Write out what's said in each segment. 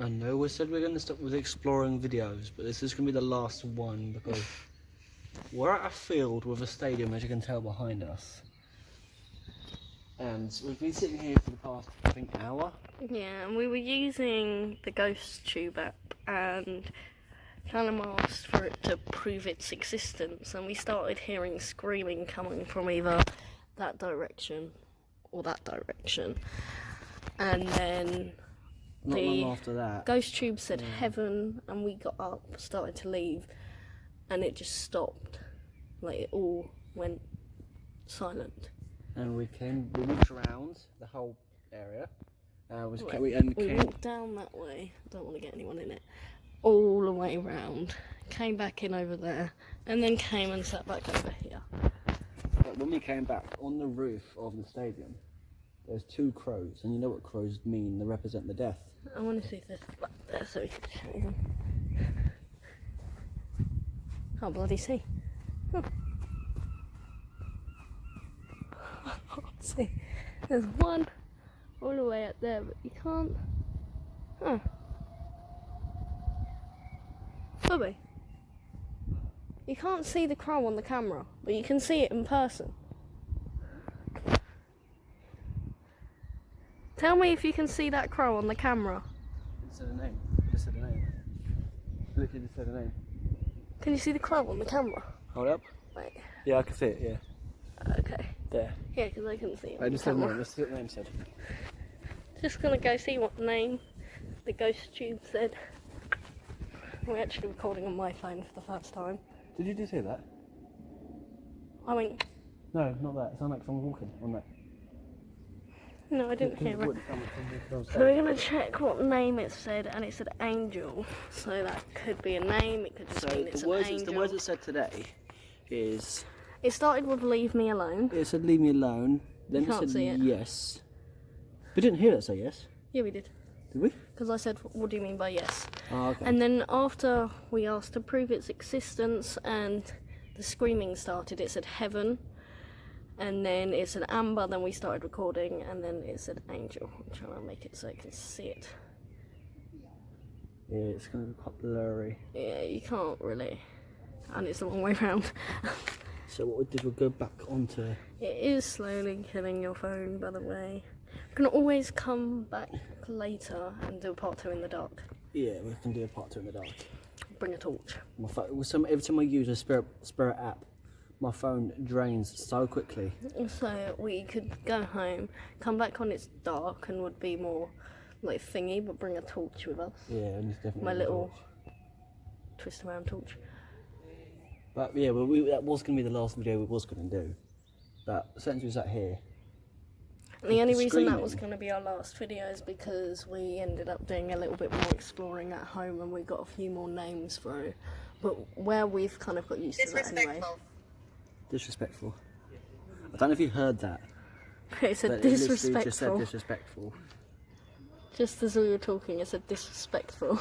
I know we said we're going to stop with exploring videos, but this is going to be the last one because we're at a field with a stadium, as you can tell behind us. And we've been sitting here for the past, I think, hour. Yeah, and we were using the Ghost Tube app, and Callum asked for it to prove its existence, and we started hearing screaming coming from either that direction or that direction. And then Not the long after that. Ghost Tube said heaven, and we got up, started to leave, and it just stopped. Like, it all went silent. And we walked around the whole area. We walked down that way, don't want to get anyone in it, all the way round, came back in over there, and then came and sat back over here. But when we came back, on the roof of the stadium, there's two crows, and you know what crows mean, they represent the death. I want to see if there's back there so we can show them. Can't bloody see. Oh. Let's see. There's one all the way up there, but you can't. Huh. Bobby, you can't see the crow on the camera, but you can see it in person. Tell me if you can see that crow on the camera. It said a name. It just said a name. Literally just said a name. Can you see the crow on the camera? Hold up. Wait. Yeah, I can see it, yeah. Okay. There. Yeah, because I couldn't see it on I the just said a camera. name. That's what the name said. Just gonna go see what name the Ghost Tube said. We're actually recording on my phone for the first time. Did you just hear that? I went, No, not that. It sounded like someone walking on that. no, I didn't hear it. It sounded like someone walking on So we're gonna check what name it said, and it said angel. So that could be a name, it could just mean it's an angel. The words it said today is... It started with leave me alone. It said leave me alone. Then You it can't said see it. yes. We didn't hear it say yes. Yeah, we did. Did we? Because I said, what do you mean by yes? Oh, okay. And then after we asked to prove its existence and the screaming started, it said heaven. And then it said amber, then we started recording, and then it said angel. I'm trying to make it so you can see it. Yeah, it's going to be quite blurry. Yeah, you can't really. And it's the wrong way round. So what we did, we'll go back onto... It is slowly killing your phone, by the way. You can always come back later and do part 2 in the dark. Yeah, we can do a part 2 in the dark. Bring a torch. My phone, every time I use a Spirit app, my phone drains so quickly. So we could go home, come back when it's dark and would be more like thingy, but bring a torch with us. Yeah, and it's definitely My a little torch. twist around torch. But yeah, well, that was going to be the last video we was going to do. But since we sat here... And the only reason that screaming. was going to be our last video is because we ended up doing a little bit more exploring at home and we got a few more names through. But where we've kind of got used to that anyway. Disrespectful. I don't know if you heard that. It said But it literally disrespectful. just said disrespectful. Just as we were talking, it said disrespectful.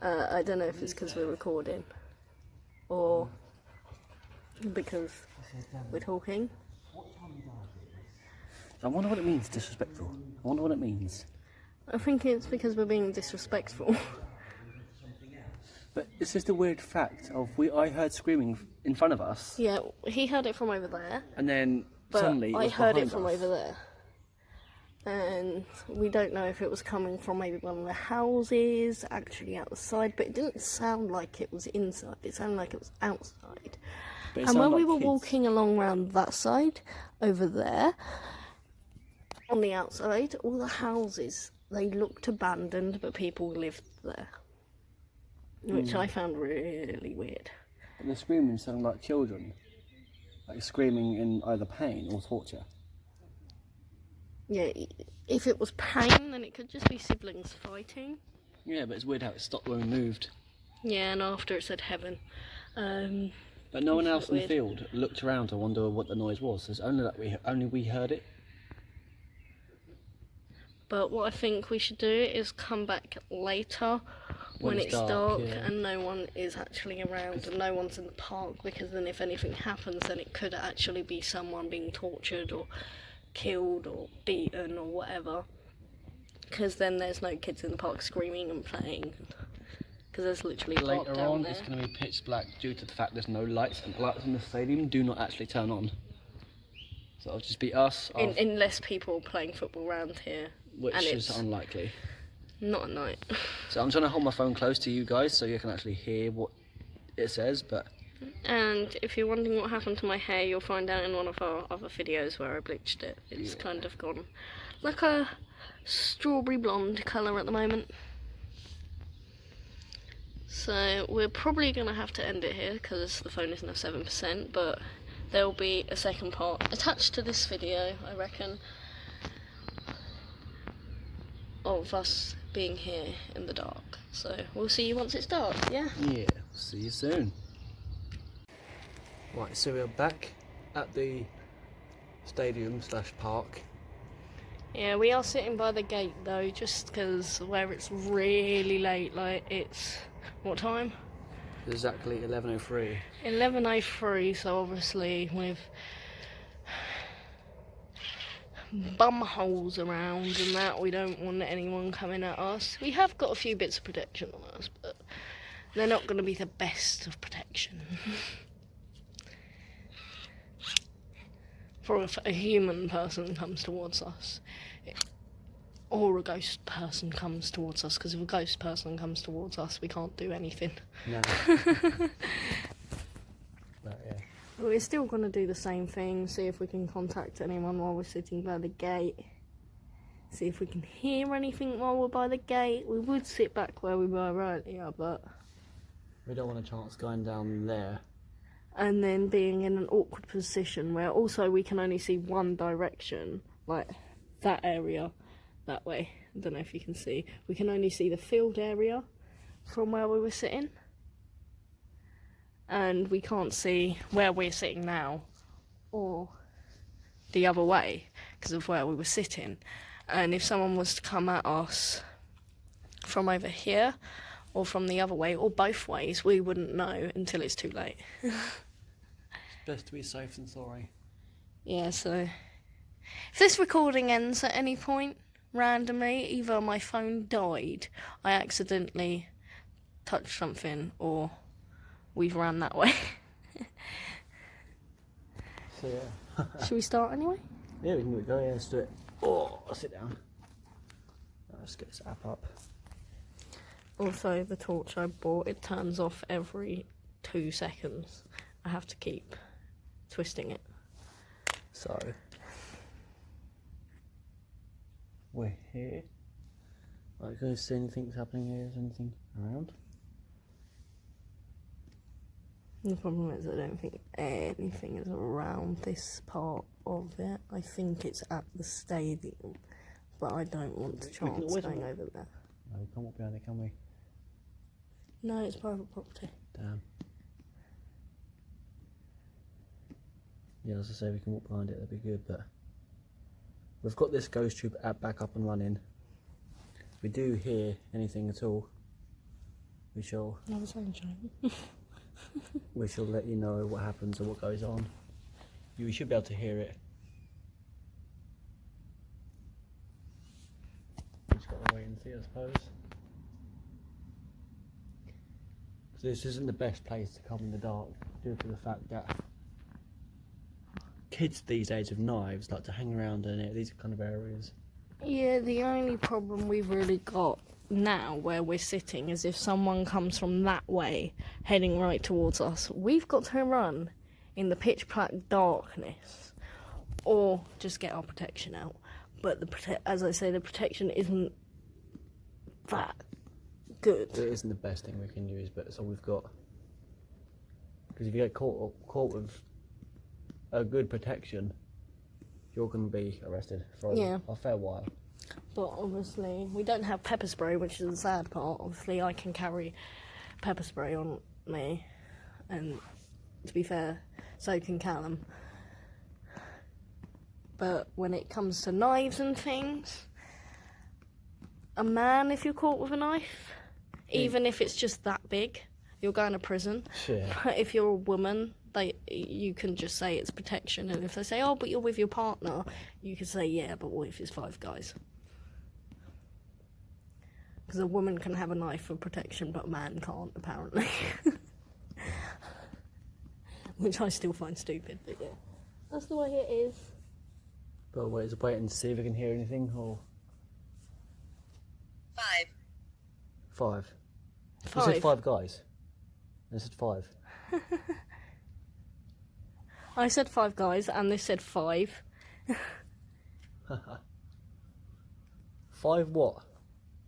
I don't know if it's because we're recording or because we're talking. I wonder what it means, disrespectful. I wonder what it means. I think it's because we're being disrespectful. But it's just a weird fact of I heard screaming in front of us, Yeah, he heard it from over there, and then but suddenly it I was heard it behind from us. over there. And we don't know if it was coming from maybe one of the houses, actually outside, but it didn't sound like it was inside, it sounded like it was outside. But it And when sounded we like were kids. walking along around that side, over there, on the outside, all the houses, they looked abandoned, but people lived there. Which I found really weird. And the screaming sounded like children, like screaming in either pain or torture. Yeah, if it was pain, then it could just be siblings fighting. Yeah, but it's weird how it stopped when we moved. Yeah, and after it said heaven. But no one else in the weird. field looked around to wonder what the noise was. It's only we heard it. But what I think we should do is come back later when it's dark yeah. and no one is actually around and no one's in the park, because then if anything happens, then it could actually be someone being tortured or killed or beaten or whatever. because then there's no kids in the park screaming and playing. Because there's literally a park Later down on, there. it's going to be pitch black due to the fact there's no lights, and the lights in the stadium do not actually turn on. So it'll just be us, Unless people are playing football around here. which and is it's unlikely. not at night. So I'm trying to hold my phone close to you guys so you can actually hear what it says, but And if you're wondering what happened to my hair, you'll find out in one of our other videos where I bleached it. It's kind of gone like a strawberry blonde colour at the moment. So we're probably going to have to end it here because the phone is now 7%, but there will be a second part attached to this video, I reckon, of us being here in the dark. So we'll see you once it's dark, yeah? yeah, see you soon. Right, so we're back at the stadium / park. Yeah, we are sitting by the gate though, just because where it's really late, like it's, what time? Exactly 11:03. 11:03, so obviously with bum holes around and that, we don't want anyone coming at us. We have got a few bits of protection on us, but they're not going to be the best of protection. For if a human person comes towards us, or a ghost person comes towards us, because if a ghost person comes towards us, we can't do anything. No. But yeah. But we're still going to do the same thing, see if we can contact anyone while we're sitting by the gate. See if we can hear anything while we're by the gate. We would sit back where we were earlier, but... We don't want a chance going down there. And then being in an awkward position where also we can only see one direction, like that area, that way. I don't know if you can see. We can only see the field area from where we were sitting. And we can't see where we're sitting now or the other way because of where we were sitting. And if someone was to come at us from over here or from the other way or both ways, we wouldn't know until it's too late. It's best to be safe than sorry. Yeah, so if this recording ends at any point randomly, either my phone died, I accidentally touched something, or we've ran that way. So yeah. Should we start anyway? Yeah, we can go. Yeah, let's do it. Oh, I'll sit down. Let's get this app up. Also, the torch I bought, it turns off every 2 seconds. I have to keep twisting it. So we're here. Right, can you see anything's happening here? Is anything around? The problem is I don't think anything is around this part of it. I think it's at the stadium, but I don't want to chance going over there. No, we can't walk behind it, can we? No, it's private property. Damn. Yeah, as I say, we can walk behind it, that'd be good, but we've got this ghost tube app back up and running. If we do hear anything at all, we shall we shall let you know what happens or what goes on. You should be able to hear it. We just got to wait and see, I suppose. So this isn't the best place to come in the dark due to the fact that kids these days with knives like to hang around in it, these kind of areas. Yeah, the only problem we've really got now where we're sitting is if someone comes from that way heading right towards us, we've got to run in the pitch black darkness or just get our protection out. But as I say, the protection isn't that good. It isn't the best thing we can use, but it's all we've got. Because if you get caught with a good protection, you're going to be arrested for a fair while. But obviously, we don't have pepper spray, which is the sad part. Obviously, I can carry pepper spray on me, and to be fair, so can Callum. But when it comes to knives and things, a man, if you're caught with a knife, even if it's just that big, you're going to prison. Yeah. But if you're a woman, you can just say it's protection, and if they say, oh, but you're with your partner, you can say, yeah, but what if it's 5 guys? Because a woman can have a knife for protection, but a man can't, apparently. Which I still find stupid, but yeah. That's the way it is. But wait, is waiting to see if we can hear anything, or... 5. 5. You 5. said 5 guys. I said 5. I said 5 guys, and they said 5. 5 what?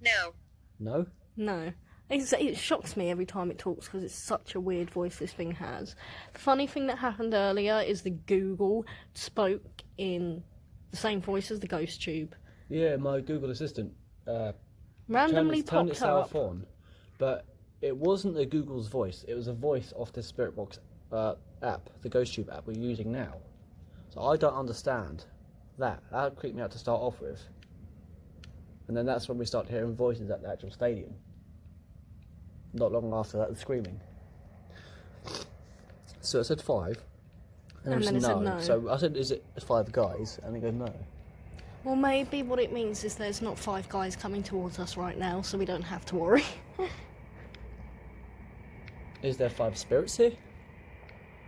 No. No? No. It shocks me every time it talks because it's such a weird voice this thing has. The funny thing that happened earlier is the Google spoke in the same voice as the Ghost Tube. Yeah, my Google Assistant Randomly turned popped itself up. on, but it wasn't a Google's voice. It was a voice off the Spirit Box app, the Ghost Tube app we're using now. So I don't understand that. That creeped me out to start off with. And then that's when we started hearing voices at the actual stadium. Not long after that, the screaming. So it said 5, And then it said no. So I said, "Is it 5 guys?" And it goes no. Well, maybe what it means is there's not 5 guys coming towards us right now, so we don't have to worry. Is there 5 spirits here?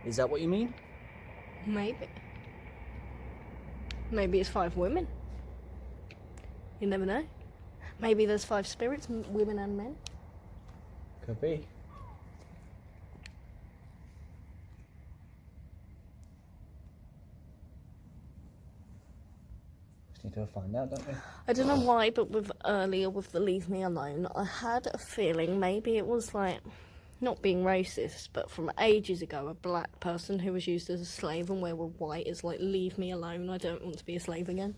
Is that what you mean? Maybe. Maybe it's 5 women. You never know. Maybe there's 5 spirits, women and men. Could be. Just need to find out, don't we? I don't know why, but with earlier with the Leave Me Alone, I had a feeling maybe it was like, not being racist, but from ages ago, a black person who was used as a slave and we were white is like, leave me alone, I don't want to be a slave again.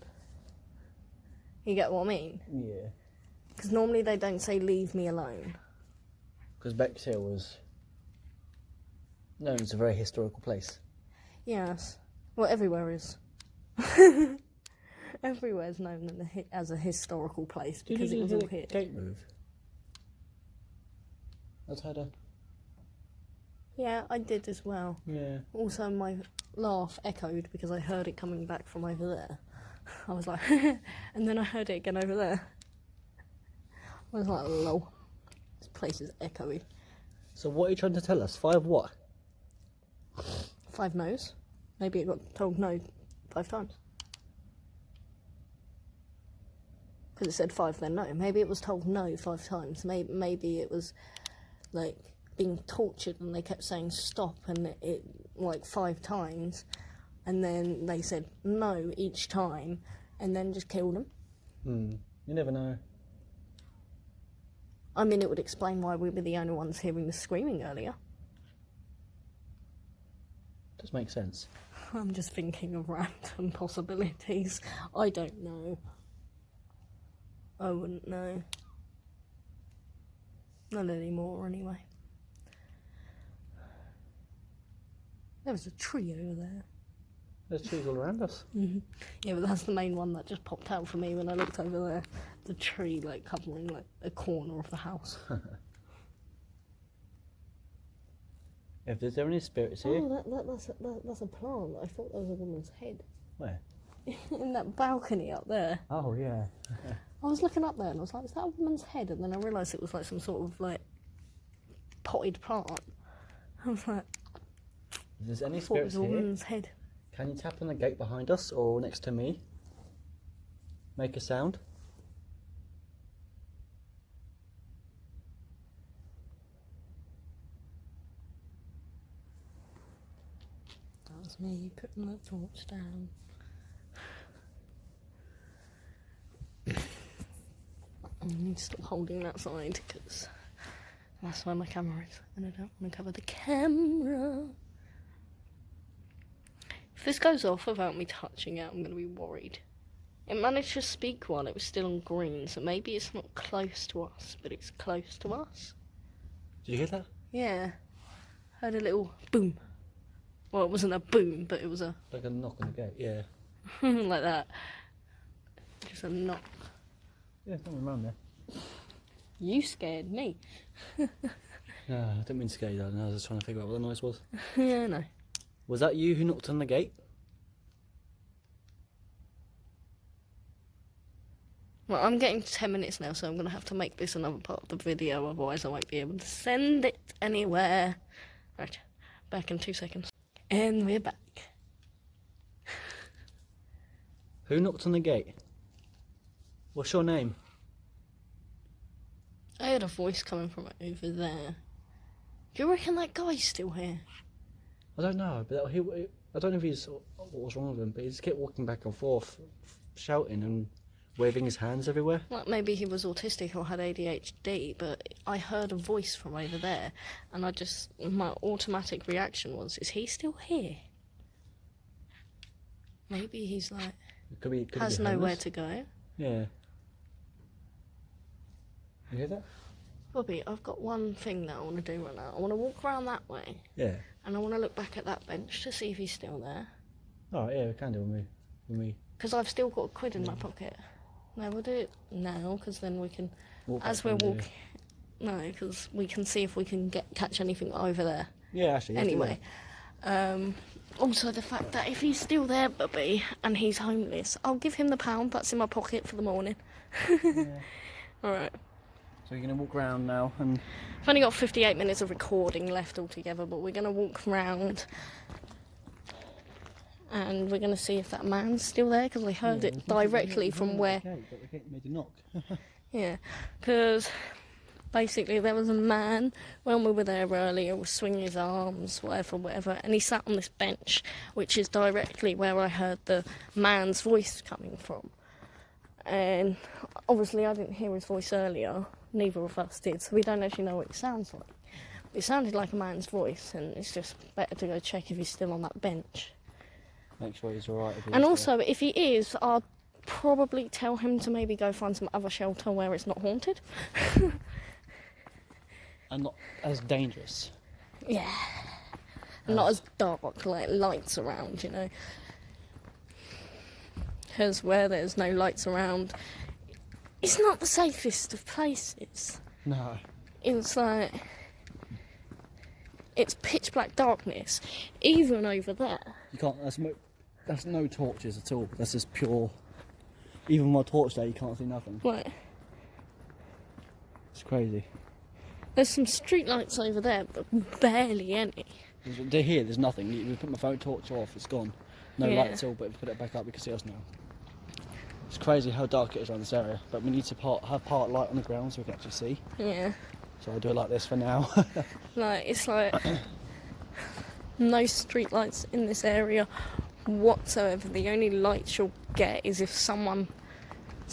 You get what I mean? Yeah. Because normally they don't say leave me alone. Because Bexhill was known as a very historical place. Yes. Well, everywhere is. Everywhere's known as a historical place because it was all here. Gate move. That's had a... Yeah, I did as well. Yeah. Also, my laugh echoed because I heard it coming back from over there. I was like, and then I heard it again over there. I was like, lol. This place is echoey. So what are you trying to tell us? 5 what? 5 no's. Maybe it got told no 5 times. Because it said 5 then no. Maybe it was told no 5 times. Maybe it was like being tortured and they kept saying stop and it like 5 times. And then they said no each time and then just killed him. You never know. I mean, it would explain why we were the only ones hearing the screaming earlier. Does make sense. I'm just thinking of random possibilities. I don't know. I wouldn't know. Not anymore, anyway. There was a tree over there. There's trees all around us. Yeah, but that's the main one that just popped out for me when I looked over there. The tree, like, covering, like, a corner of the house. If there's any spirits here... Oh, that's a plant. I thought that was a woman's head. Where? In that balcony up there. Oh, yeah. I was looking up there and I was like, is that a woman's head? And then I realised it was like some sort of, like, potted plant. I was like, If there's any I thought it was spirits a here, woman's head. can you tap on the gate behind us or next to me? Make a sound. That was me putting the torch down. I need to stop holding that side because that's where my camera is and I don't want to cover the camera. If this goes off without me touching it, I'm going to be worried. It managed to speak while it was still on green, so maybe it's not close to us, but it's close to us. Did you hear that? Yeah. Heard a little boom. Well, it wasn't a boom, but it was a Like a knock on the gate, yeah. like that. Just a knock. Yeah, something around there. You scared me. No, I didn't mean to scare you, though. No, I was just trying to figure out what the noise was. Yeah, no. Was that you who knocked on the gate? Well, I'm getting to 10 minutes now, so I'm going to have to make this another part of the video, otherwise I won't be able to send it anywhere. Right, back in 2 seconds. And we're back. Who knocked on the gate? What's your name? I heard a voice coming from over there. Do you reckon that guy's still here? I don't know, but I don't know if he's what was wrong with him, but he just kept walking back and forth, shouting and waving his hands everywhere. Like maybe he was autistic or had ADHD, but I heard a voice from over there, and my automatic reaction was, is he still here? Maybe he's like, Could has be nowhere homeless. to go. Yeah. You hear that? Bobby, I've got one thing that I want to do right now. I want to walk around that way, Yeah. and I want to look back at that bench to see if he's still there. Oh yeah, we can do when we Because I've still got a quid in my pocket. No, we'll do it now, because then we can, walk as back we're and do- walking, no, because we can see if we can catch anything over there. Yeah, actually. let's do Anyway, also the fact that if he's still there, Bubby, and he's homeless, I'll give him the £1 that's in my pocket for the morning. that. Yeah. Alright. So we're gonna walk around now, and I've only got 58 minutes of recording left altogether, but we're going to walk round and we're going to see if that man's still there, because I heard it directly from where... But the gate made a knock. Yeah, because basically there was a man when we were there earlier was swinging his arms, whatever, and he sat on this bench, which is directly where I heard the man's voice coming from. And obviously I didn't hear his voice earlier, neither of us did, so we don't actually know what it sounds like. It sounded like a man's voice, and it's just better to go check if he's still on that bench. Make sure he's alright. And also, if he is, I'll probably tell him to maybe go find some other shelter where it's not haunted. and not as dangerous. Yeah. And not as dark, like lights around, you know. Because where there's no lights around, it's not the safest of places. No. It's like, it's pitch black darkness, even over there. You can't. That's no torches at all. That's just pure. Even with a torch there, you can't see nothing. Like, It's crazy. there's some street lights over there, but barely any. Here, there's nothing. We put my phone torch off. It's gone. No Yeah. light at all. But if we put it back up, we can see us now. It's crazy how dark it is around this area. But we need to have part light on the ground so we can actually see. Yeah. So I'll do it like this for now. Like, it's like no street lights in this area whatsoever. The only lights you'll get is if someone's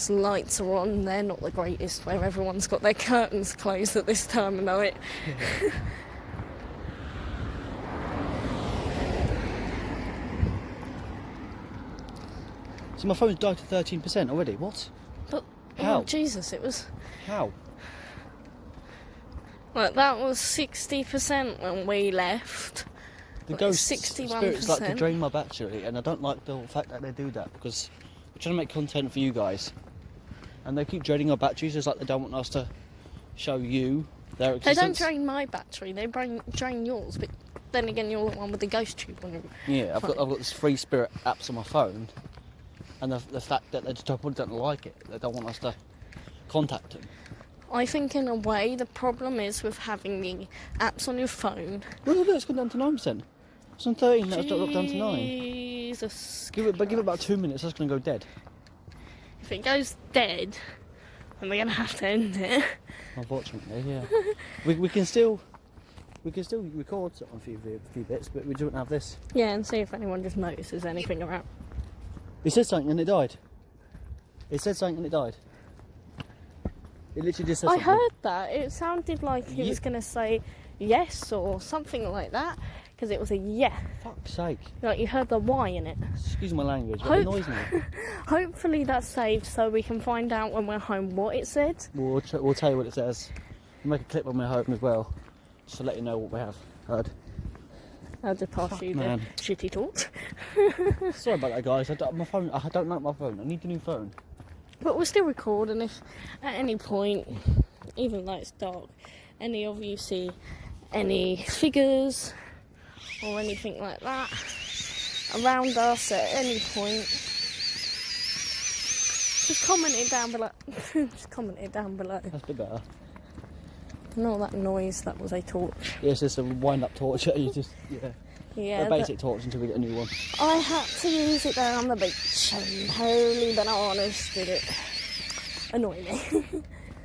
lights are on. They're not the greatest, where everyone's got their curtains closed at this time of night. So my phone's died to 13% already. What? But, How? oh Jesus, it was... How? Like, that was 60% when we left. The Like, ghost 61%. spirits like to drain my battery, and I don't like the fact that they do that because we're trying to make content for you guys, and they keep draining our batteries. It's like they don't want us to show you their They existence. don't drain my battery, they drain yours, but then again, you're the one with the ghost tube on your... Yeah, I've got this free spirit apps on my phone, and the fact that they just don't like it, they don't want us to contact them. I think in a way the problem is with having the apps on your phone. Look, it's gone down to 9%. It's on 13, now it's dropped down to 9. Jesus. Give it about 2 minutes, that's going to go dead. If it goes dead, then we're going to have to end it. Unfortunately, yeah. we can still record on a few bits, but we don't have this. Yeah, and see if anyone just notices anything around. It said something and it died. It said something and it died. It literally just said I something. heard that. It sounded like he Ye- was going to say yes or something like that, because it was a yeah. Fuck's sake. Like, you heard the Y in it. Excuse my language, but it Hope- annoys me. Hopefully that's saved so we can find out when we're home what it said. We'll tell you what it says. We'll make a clip when we're home as well, just to let you know what we have heard. I'll just pass Fuck, you man. the shitty talks. Sorry about that, guys. I don't like my phone. I need a new phone. But we're still recording. If at any point, even though it's dark, any of you see any figures or anything like that around us at any point, Just comment it down below. Just comment it down below. That's a bit better. Not that noise, that was a torch. Yeah, it's just a wind-up torch. You just, yeah. Yeah, A basic torch until we get a new one. I had to use it there on the beach, and holy bananas did it annoy me.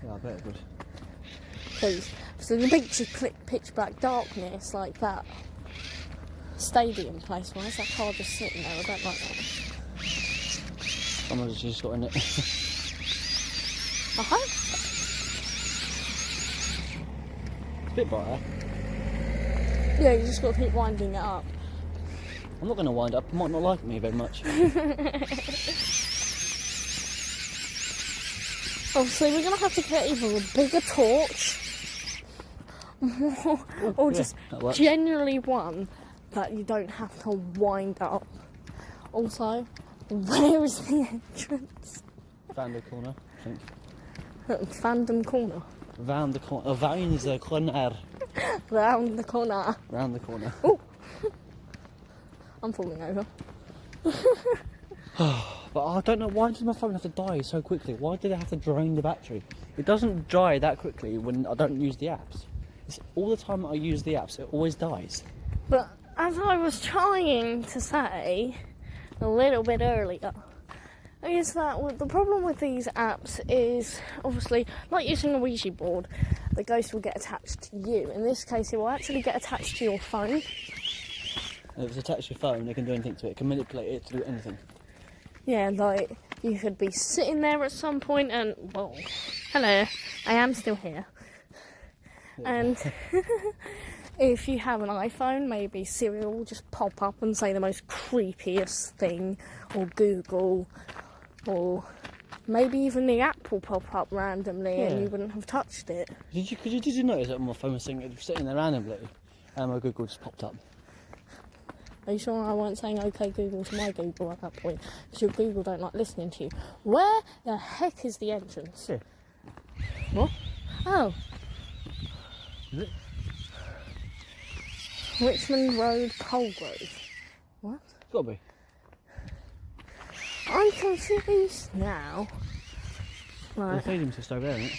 Yeah, I bet it would. Please. So the beach is pitch black darkness like that stadium place. Why is that car just sitting there? I don't like that. Someone's just got in it. Uh-huh. It's a bit brighter. Yeah, you just got to keep winding it up. I'm not going to wind up. You might not like me very much. Obviously, we're going to have to get either a bigger torch or yeah, just that works. generally one that you don't have to wind up. Also, where is the entrance? Round the corner, I think. Fandom corner. Round the corner. Round the corner. Round the corner. Round the corner. Oh, I'm falling over. But I don't know, why does my phone have to die so quickly? Why did it have to drain the battery? It doesn't die that quickly when I don't use the apps. It's all the time I use the apps, it always dies. But as I was trying to say a little bit earlier, is that the problem with these apps is obviously, like using a Ouija board, the ghost will get attached to you. In this case, it will actually get attached to your phone. And if it's attached to your phone, it can do anything to it. It can manipulate it to do anything. Yeah, like you could be sitting there at some point and, whoa, hello, I am still here. And if you have an iPhone, maybe Siri will just pop up and say the most creepiest thing, or Google, or maybe even the app will pop up randomly and you wouldn't have touched it. Did you notice that my phone was sitting there randomly and my Google just popped up? Are you sure I wasn't saying OK Google to my Google at that point? Because your Google don't like listening to you. Where the heck is the entrance? Yeah. What? Oh. Is it? Richmond Road, Colgrove. What? It's got to be. I'm confused now. The Right, stadium's just over there, isn't it?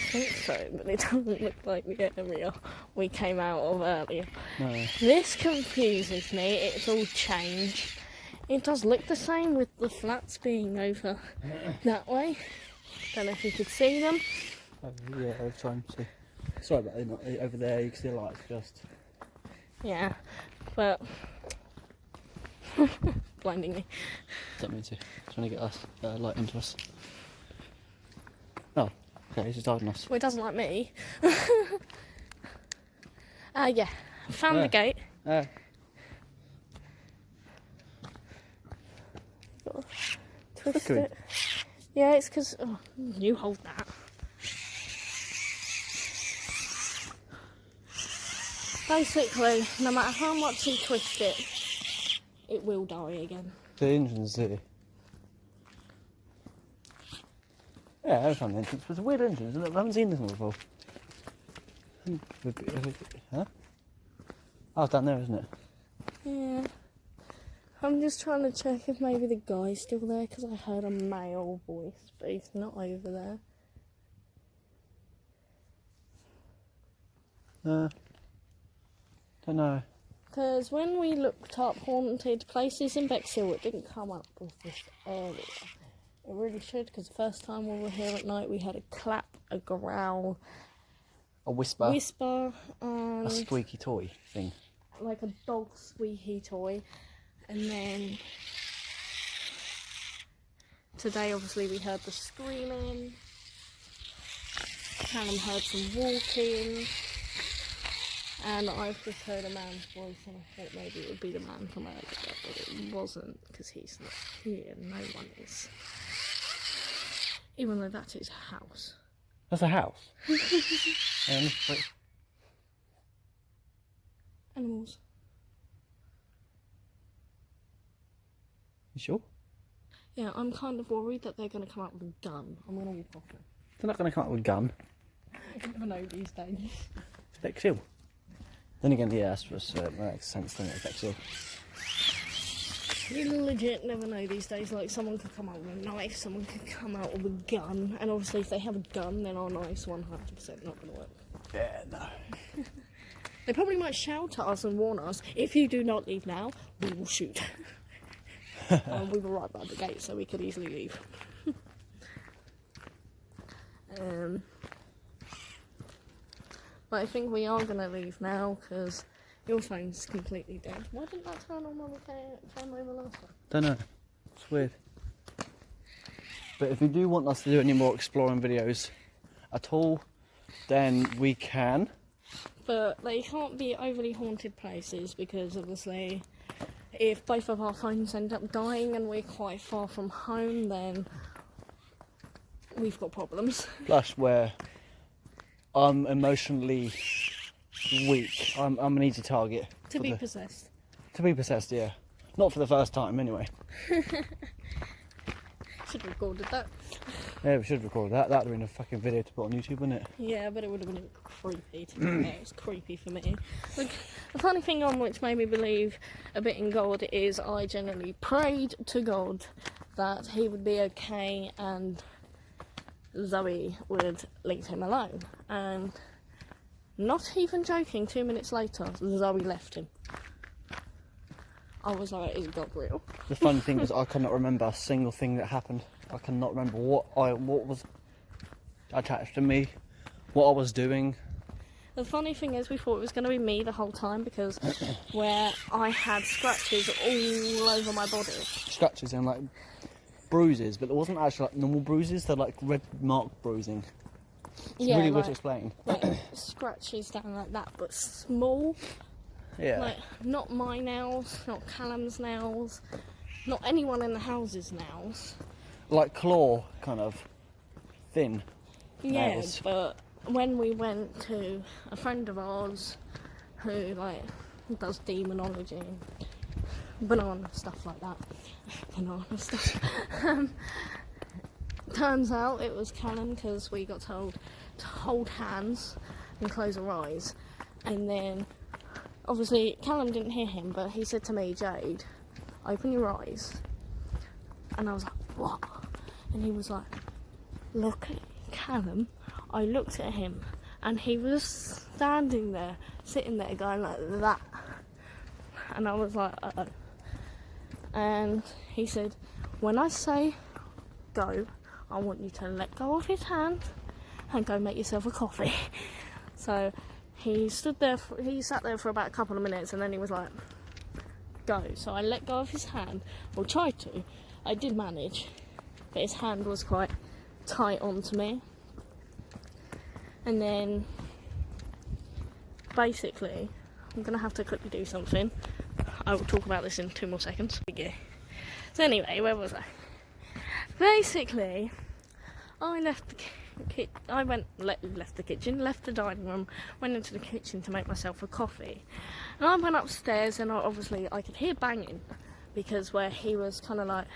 I think so, but it doesn't look like the area we came out of earlier. No. This confuses me. It's all changed. It does look the same with the flats being over that way. Don't know if you could see them. Yeah, I'll try and see. Sorry about that, over there you can see the lights just. Yeah, but blinding me. Don't mean to. Trying to get us light into us. Oh, okay, he's just hiding us. Well, it doesn't like me. Yeah, found the gate. Twist Cookery. it. Yeah, it's because you hold that. Basically, no matter how much you twist it, it will die again. The entrance here. Yeah, I found the entrance. It's a weird entrance, isn't it? I haven't seen this one before. Huh? Oh, it's down there, isn't it? Yeah. I'm just trying to check if maybe the guy's still there because I heard a male voice, but he's not over there. Don't know. Because when we looked up haunted places in Bexhill, it didn't come up with this area. It really should, because the first time we were here at night, we had a clap, a growl, A whisper. and A squeaky toy thing. like a dog squeaky toy. And then today, obviously, we heard the screaming. Callum heard some walking. And I've just heard a man's voice, and I thought maybe it would be the man from earlier, but it wasn't, because he's not here. No one is. Even though that is a house. That's a house. Animals. You sure? Yeah, I'm kind of worried that they're going to come out with a gun. I'm going to walk off them. They're not going to come up with a gun. You never know these days. It's Bexhill. Then again, yeah, that makes sense, doesn't it? Bexhill. You legit never know these days. Like, someone could come out with a knife, someone could come out with a gun, and obviously if they have a gun, then our knife's 100% not going to work. Yeah, no. They probably might shout at us and warn us, if you do not leave now, we will shoot. We were right by the gate, so we could easily leave. But I think we are going to leave now, because your phone's completely dead. Why didn't that turn on when we came over last time? Don't know. It's weird. But if you do want us to do any more exploring videos at all, then we can. But they can't be overly haunted places, because obviously if both of our phones end up dying and we're quite far from home, then we've got problems. Plus, where I'm emotionally weak. I'm an easy target. To be possessed. To be possessed, yeah. Not for the first time, anyway. Should have recorded that. Yeah, we should record that. That would have been a fucking video to put on YouTube, wouldn't it? Yeah, but it would have been creepy to me. It was creepy for me. Like, the funny thing on which made me believe a bit in God is I generally prayed to God that he would be okay and Zoe would leave him alone. And not even joking, 2 minutes later, Zoe left him. I was like, is God real? The funny thing is I cannot remember a single thing that happened. I cannot remember what was attached to me, what I was doing. The funny thing is we thought it was going to be me the whole time, because where I had scratches all over my body. Scratches and like bruises, but it wasn't actually like normal bruises, they're like red mark bruising. It's really weird to explain. Like scratches down like that, but small. Yeah. Like, not my nails, not Callum's nails, not anyone in the house's nails. Like claw, kind of thin nails. Yeah, but when we went to a friend of ours who, like, does demonology and banana stuff like that. Banana stuff. Turns out it was Callum, because we got told to hold hands and close our eyes. And then, obviously, Callum didn't hear him, but he said to me, Jade, open your eyes. And I was like, what? And he was like, look at Callum. I looked at him, and he was standing there, sitting there, going like that. And I was like, uh-oh. And he said, when I say go, I want you to let go of his hand and go make yourself a coffee. So he sat there for about a couple of minutes, and then he was like, go. So I let go of his hand, or tried to. I did manage, but his hand was quite tight onto me. And then basically, I'm gonna have to quickly do something. I will talk about this in 2 more seconds. Yeah. So anyway, where was I? Basically, I left the kitchen, left the dining room, went into the kitchen to make myself a coffee. And I went upstairs, and obviously I could hear banging, because where he was kind of like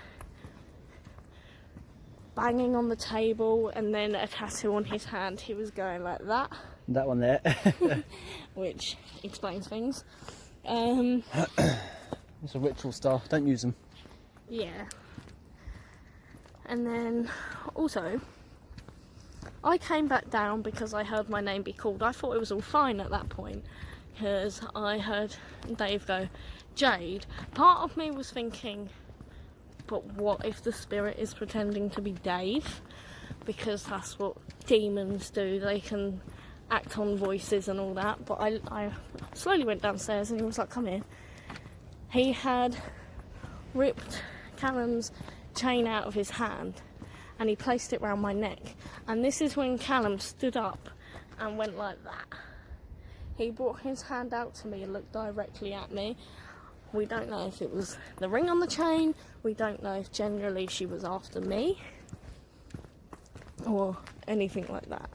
banging on the table, and then a tattoo on his hand, he was going like that. That one there. Which explains things. It's a ritual stuff, don't use them. Yeah. And then also, I came back down because I heard my name be called. I thought it was all fine at that point, because I heard Dave go, Jade. Part of me was thinking, but what if the spirit is pretending to be Dave? Because that's what demons do. They can act on voices and all that. But I slowly went downstairs, and he was like, come here. He had ripped Callum's chain out of his hand, and he placed it round my neck. And this is when Callum stood up and went like that. He brought his hand out to me and looked directly at me. We don't know if it was the ring on the chain. We don't know if generally she was after me or anything like that.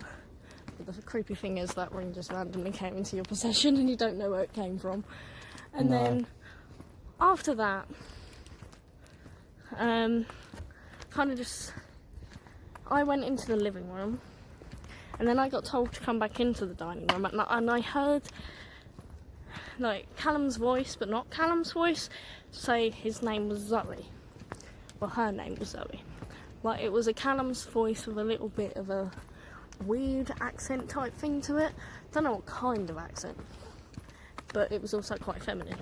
But the creepy thing is that ring just randomly came into your possession, and you don't know where it came from. And then after that, kind of just, I went into the living room, and then I got told to come back into the dining room, and I heard like Callum's voice, but not Callum's voice. Say his name was Zoe. Well, her name was Zoe. Like, it was a Callum's voice with a little bit of a weird accent type thing to it. Don't know what kind of accent, but it was also quite feminine.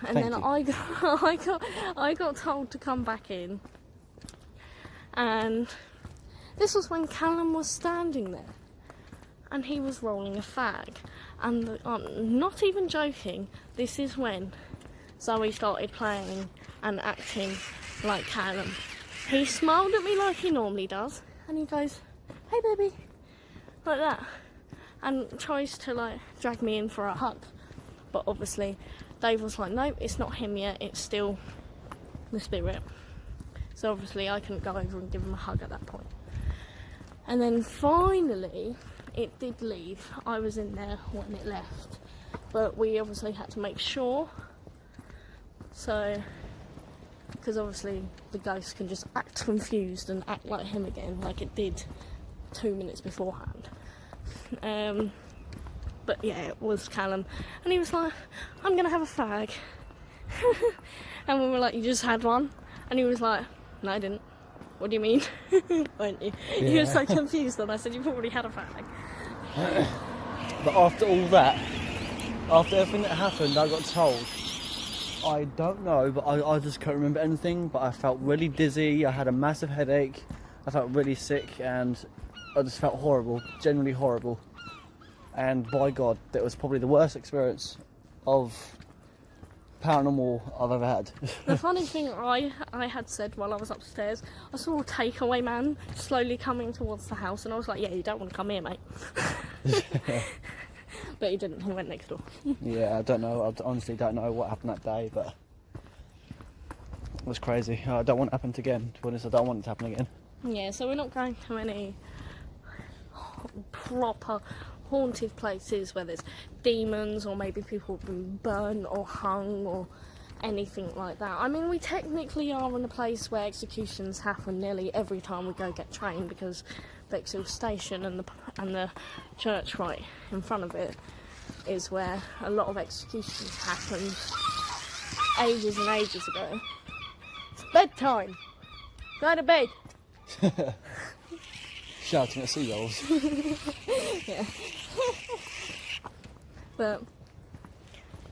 And Thank then you. I got told to come back in, and this was when Callum was standing there, and he was rolling a fag. And I'm not even joking. This is when Zoe started playing and acting like Callum. He smiled at me like he normally does, and he goes, "Hey baby," like that, and tries to like drag me in for a hug. But obviously Dave was like, "No, it's not him yet, it's still the spirit." So obviously I couldn't go over and give him a hug at that point. And then finally it did leave. I was in there when it left, but we obviously had to make sure, so because obviously the ghost can just act confused and act like him again, like it did 2 minutes beforehand. But yeah, it was Callum, and he was like, "I'm gonna have a fag." And we were like, "You just had one?" And he was like, "No, I didn't." "What do you mean?" Weren't you? Yeah. He was so confused, and I said, "You've already had a fag." But after all that, after everything that happened, I got told. I don't know, but I just can't remember anything. But I felt really dizzy. I had a massive headache. I felt really sick, and I just felt horrible, genuinely horrible. And by God, that was probably the worst experience of paranormal I've ever had. The funny thing I had said while I was upstairs, I saw a takeaway man slowly coming towards the house, and I was like, "Yeah, you don't want to come here, mate." But he didn't. He went next door. Yeah, I don't know. I honestly don't know what happened that day, but it was crazy. I don't want it to happen again. To be honest, I don't want it to happen again. Yeah, so we're not going to any proper haunted places where there's demons or maybe people have been burnt or hung or anything like that. I mean, we technically are in a place where executions happen nearly every time we go get trained, because Bexhill Station and the church right in front of it is where a lot of executions happened ages and ages ago. It's bedtime. Go to bed. Shouting at seagulls. Yeah. But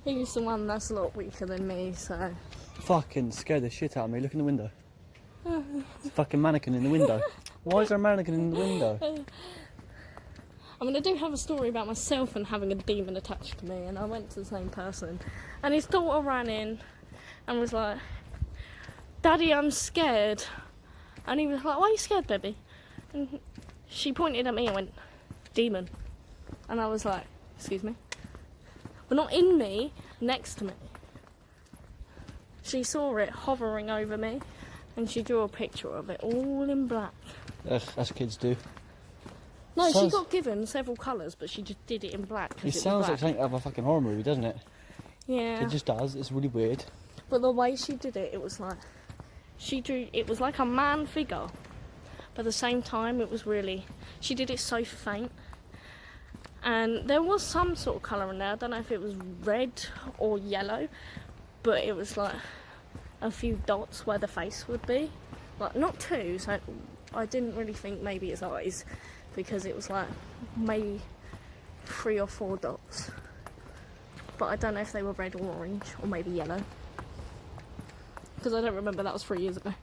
he's the one that's a lot weaker than me, so Fucking scared the shit out of me. Look in the window. There's a fucking mannequin in the window. Why is there a mannequin in the window? I mean, I do have a story about myself and having a demon attached to me, and I went to the same person, and his daughter ran in and was like, "Daddy, I'm scared." And he was like, "Why are you scared, baby?" And she pointed at me and went, "Demon." And I was like, "Excuse me?" But not in me, next to me. She saw it hovering over me, and she drew a picture of it all in black. Ugh, as kids do. No, she Sounds- got given several colours, but she just did it in black. 'Cause It it was sounds like black. something out of a fucking horror movie, doesn't it? Yeah. It just does. It's really weird. But the way she did it, it was like it was like a man figure, but at the same time it was really, she did it so faint, and there was some sort of colour in there. I don't know if it was red or yellow, but it was like a few dots where the face would be, like not two, so I didn't really think maybe it's eyes, because it was like maybe 3 or 4 dots, but I don't know if they were red or orange or maybe yellow, because I don't remember. That was 3 years ago.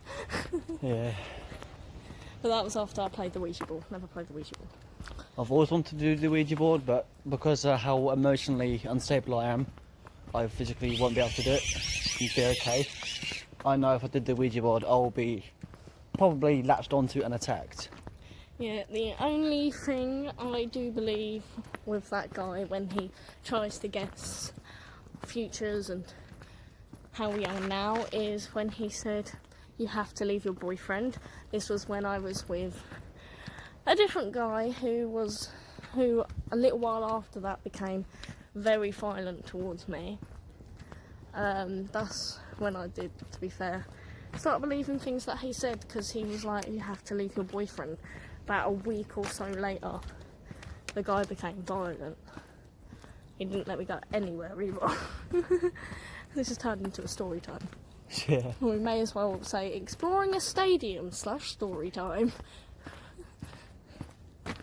Yeah. But that was after I played the Ouija board. Never played the Ouija board. I've always wanted to do the Ouija board, but because of how emotionally unstable I am, I physically won't be able to do it. It'll be okay. I know if I did the Ouija board, I'll be probably latched onto and attacked. Yeah, the only thing I do believe with that guy when he tries to guess futures and how we are now is when he said, "You have to leave your boyfriend." This was when I was with a different guy who a little while after that became very violent towards me. That's when I did, to be fair, start believing things that he said, because he was like, "You have to leave your boyfriend." About a week or so later, the guy became violent. he didn't let me go anywhere either. This has turned into a story time. Yeah. We may as well say exploring a stadium / story time.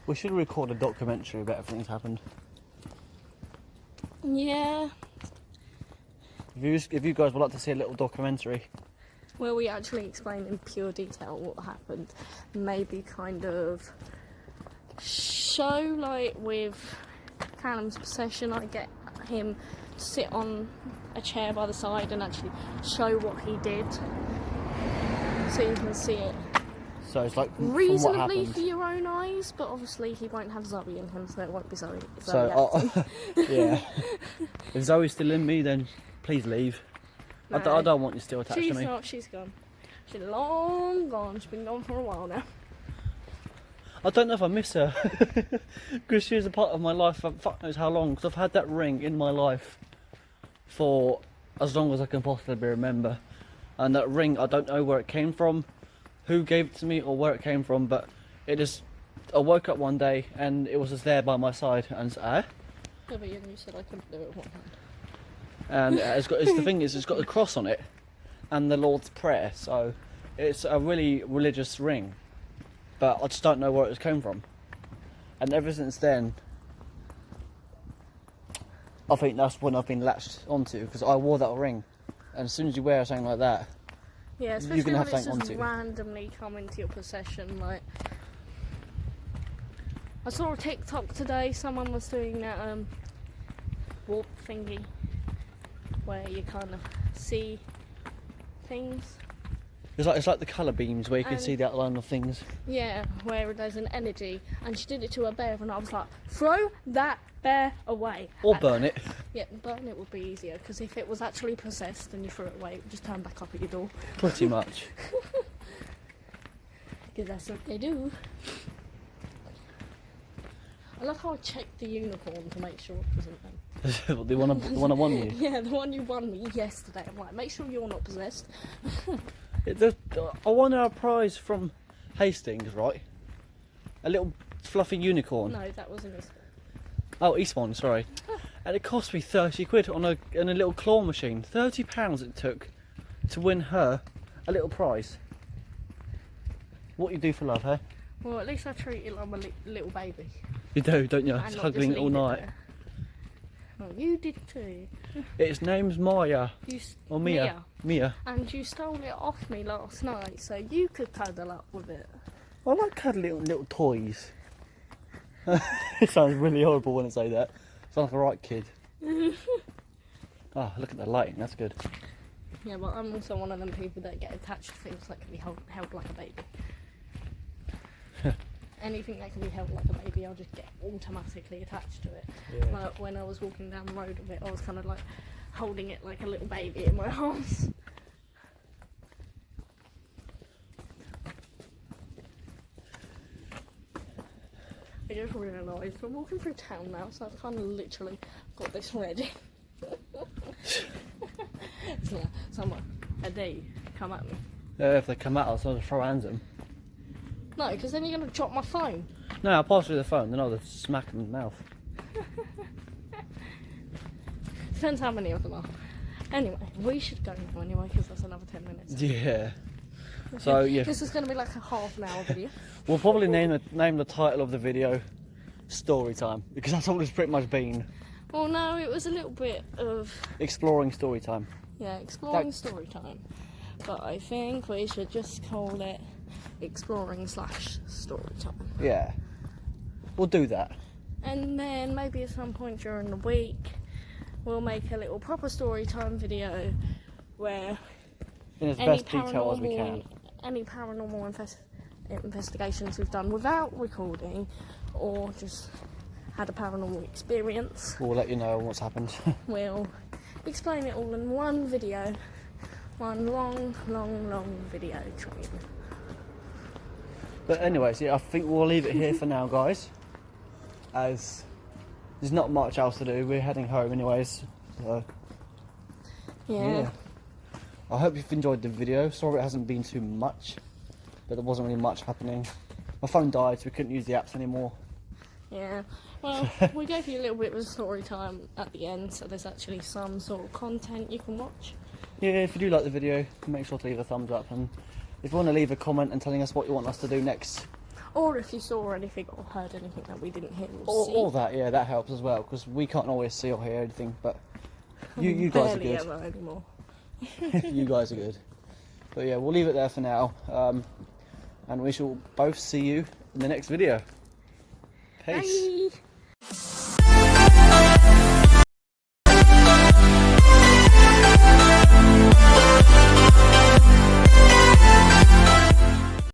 We should record a documentary about everything that's happened. Yeah. If you guys would like to see a little documentary. Where we actually explain in pure detail what happened. Maybe kind of show, like with Callum's possession, I get him to sit on a chair by the side and actually show what he did. So you can see it So it's like from what reasonably happened. for your own eyes, but obviously he won't have Zoe in him, so it won't be Zoe. So, yeah. If Zoe's still in me, then please leave. I No. don't want you still attached She's to me. not, she's gone. She's long gone, she's been gone for a while now. I don't know if I miss her. Because she was a part of my life for fuck knows how long. Because I've had that ring in my life for as long as I can possibly remember. And that ring, I don't know where it came from, who gave it to me, or where it came from. But it just, I woke up one day and it was just there by my side. And Yeah, but you said I couldn't do it with one hand. and the thing is, it's got the cross on it and the Lord's Prayer, so it's a really religious ring, but I just don't know where it came from. And ever since then, I think that's when I've been latched onto, because I wore that ring, and as soon as you wear something like that, Yeah, You're especially gonna when have it's something just onto. randomly come into your possession. Like, I saw a TikTok today. Someone was doing that warp thingy, where you kind of see things. it's like the colour beams where you can And- see the outline of things. Yeah, where there's an energy, and she did it to a bear, and I was like, throw that bear away. Or burn it. Yeah, burn it would be easier, because if it was actually possessed and you threw it away, it would just turn back up at your door. Pretty much. Because that's what they do. I love how I checked the unicorn to make sure it wasn't them. the one I won you. Yeah, the one you won me yesterday. I'm like, make sure you're not possessed. I won our prize from Hastings, right? A little fluffy unicorn. No, that wasn't his. Oh, Eastbourne, sorry. And it cost me 30 quid on a little claw machine. £30 it took to win her a little prize. What you do for love, hey? Well, at least I treat it like my little baby. You do, don't you? And not Hugging just it all leave it night. there. Well, you did too. Its name's Maya. Or Mia. Mia. And you stole it off me last night, so you could cuddle up with it. I like cuddling little toys. It sounds really horrible when I say that. Sounds like a right kid. Oh, look at the lighting, that's good. Yeah, but I'm also one of them people that get attached to things that can be held like a baby. Anything that can be held like a baby, I'll just get automatically attached to it. Yeah. Like when I was walking down the road with it, I was kind of like holding it like a little baby in my arms. I just realised I'm walking through town now, so I've kind of literally got this ready. It's like someone, a day, come at me. If they come at us, I'll just throw hands at them. No, because then you're going to drop my phone. No, I'll pass through the phone, then I'll just smack them in the mouth. Depends how many of them are. Anyway, we should go now anyway, because that's another 10 minutes. Yeah. So, yeah. This is going to be like a half an hour video. We'll probably name the title of the video Story Time, because that's all it's pretty much been. Well, no, it was a little bit of, Exploring Story Time. yeah, exploring story time. But I think we should just call it exploring / story time. Yeah. We'll do that. And then maybe at some point during the week, we'll make a little proper story time video where In as any best detail as we can. any paranormal investigations we've done without recording, or just had a paranormal experience, We'll let you know what's happened. we'll explain it all in one video, one long video train. But anyways, yeah, I think we'll leave it here for now, guys. As there's not much else to do. We're heading home anyways. So, Yeah. I hope you've enjoyed the video. Sorry it hasn't been too much, but there wasn't really much happening. My phone died, so we couldn't use the apps anymore. Yeah. Well, we gave you a little bit of a story time at the end, so there's actually some sort of content you can watch. Yeah, if you do like the video, make sure to leave a thumbs up, and if you want to leave a comment and telling us what you want us to do next, Or if you saw anything or heard anything that we didn't hear or or, see. or that, yeah, that helps as well, because we can't always see or hear anything, but you guys are Barely good. ever anymore. You guys are good. But yeah, we'll leave it there for now, and we shall both see you in the next video. Peace. Bye.